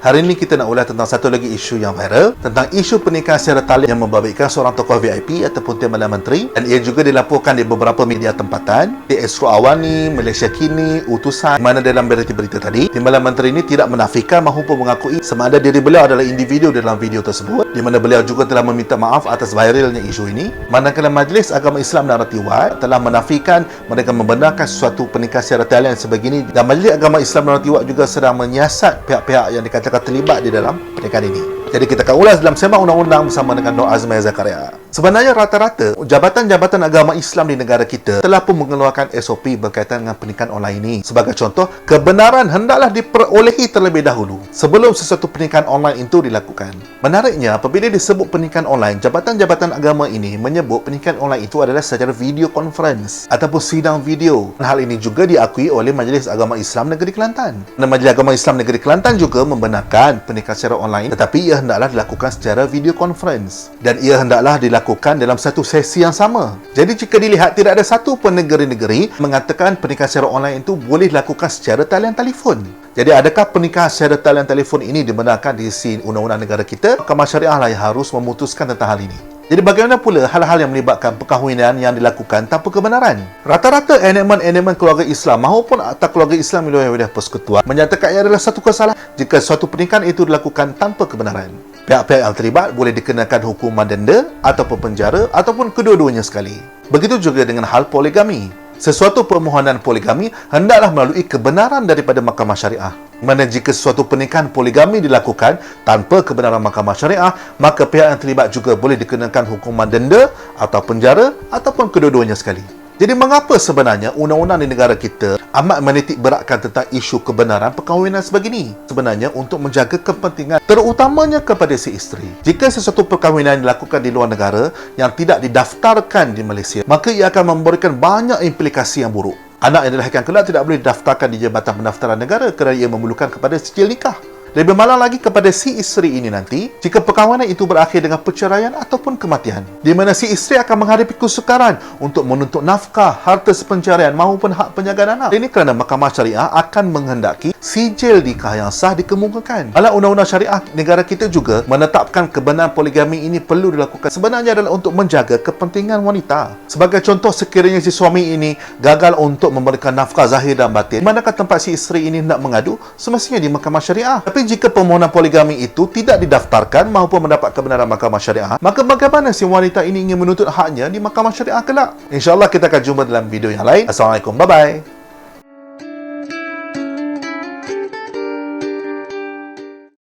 Hari ini kita nak ulas tentang satu lagi isu yang viral, tentang isu pernikahan secara talian yang membabitkan seorang tokoh VIP ataupun Timbalan Menteri, dan ia juga dilaporkan di beberapa media tempatan di Astro Awani, Malaysia Kini, Utusan, di mana dalam berita-berita tadi Timbalan Menteri ini tidak menafikan maupun mengakui sama ada diri beliau adalah individu dalam video tersebut, di mana beliau juga telah meminta maaf atas viralnya isu ini, manakala Majlis Agama Islam Darati Wat telah menafikan mereka membenarkan sesuatu pernikahan secara talian sebegini, dan Majlis Agama Islam Darati Wat juga sedang menyiasat pihak-pihak yang dikatakan terlibat di dalam pernikahan ini. Jadi kita akan ulas dalam Sembang Undang-Undang bersama dengan Nur Azmai Zakaria. Sebenarnya rata-rata jabatan-jabatan agama Islam di negara kita telah pun mengeluarkan SOP berkaitan dengan pernikahan online ini. Sebagai contoh, kebenaran hendaklah diperolehi terlebih dahulu sebelum sesuatu pernikahan online itu dilakukan. Menariknya, apabila disebut pernikahan online, jabatan-jabatan agama ini menyebut pernikahan online itu adalah secara video conference ataupun sidang video. Hal ini juga diakui oleh Majlis Agama Islam Negeri Kelantan. Majlis Agama Islam Negeri Kelantan juga membenarkan pernikahan secara online, tetapi ia hendaklah dilakukan secara video conference dan ia hendaklah dilakukan dalam satu sesi yang sama. Jadi jika dilihat, tidak ada satu pun negeri-negeri mengatakan pernikahan secara online itu boleh dilakukan secara talian telefon. Jadi adakah pernikahan secara talian telefon ini dibenarkan di sisi undang-undang negara kita? Mahkamah Syariah lah yang harus memutuskan tentang hal ini. Jadi bagaimana pula hal-hal yang melibatkan perkahwinan yang dilakukan tanpa kebenaran? Rata-rata elemen-elemen keluarga Islam maupun akta keluarga Islam wilayah persekutuan menyatakan ia adalah satu kesalahan jika suatu pernikahan itu dilakukan tanpa kebenaran. Pihak-pihak yang terlibat boleh dikenakan hukuman denda ataupun penjara ataupun kedua-duanya sekali. Begitu juga dengan hal poligami. Sesuatu permohonan poligami hendaklah melalui kebenaran daripada Mahkamah Syariah. Mana jika sesuatu pernikahan poligami dilakukan tanpa kebenaran Mahkamah Syariah, maka pihak yang terlibat juga boleh dikenakan hukuman denda atau penjara ataupun kedua-duanya sekali. Jadi mengapa sebenarnya undang-undang di negara kita amat menitik beratkan tentang isu kebenaran perkahwinan sebegini? Sebenarnya untuk menjaga kepentingan terutamanya kepada si isteri. Jika sesuatu perkahwinan dilakukan di luar negara yang tidak didaftarkan di Malaysia, maka ia akan memberikan banyak implikasi yang buruk. Anak yang dilahirkan kelak tidak boleh didaftarkan di Jabatan Pendaftaran Negara kerana ia memerlukan kepada sijil nikah. Lebih malang lagi kepada si isteri ini nanti jika perkahwinan itu berakhir dengan perceraian ataupun kematian, di mana si isteri akan menghadapi kesukaran untuk menuntut nafkah, harta sepencarian maupun hak penjagaan anak. Ini kerana Mahkamah Syariah akan menghendaki sijil nikah yang sah dikemukakan. Alat undang-undang syariah negara kita juga menetapkan kebenaran poligami ini perlu dilakukan sebenarnya adalah untuk menjaga kepentingan wanita. Sebagai contoh, sekiranya si suami ini gagal untuk memberikan nafkah zahir dan batin, manakah tempat si isteri ini hendak mengadu? Semestinya di Mahkamah Syariah. Tapi jika permohonan poligami itu tidak didaftarkan maupun mendapat kebenaran Mahkamah Syariah, maka bagaimana si wanita ini ingin menuntut haknya di Mahkamah Syariah kelak? InsyaAllah kita akan jumpa dalam video yang lain. Assalamualaikum, bye-bye.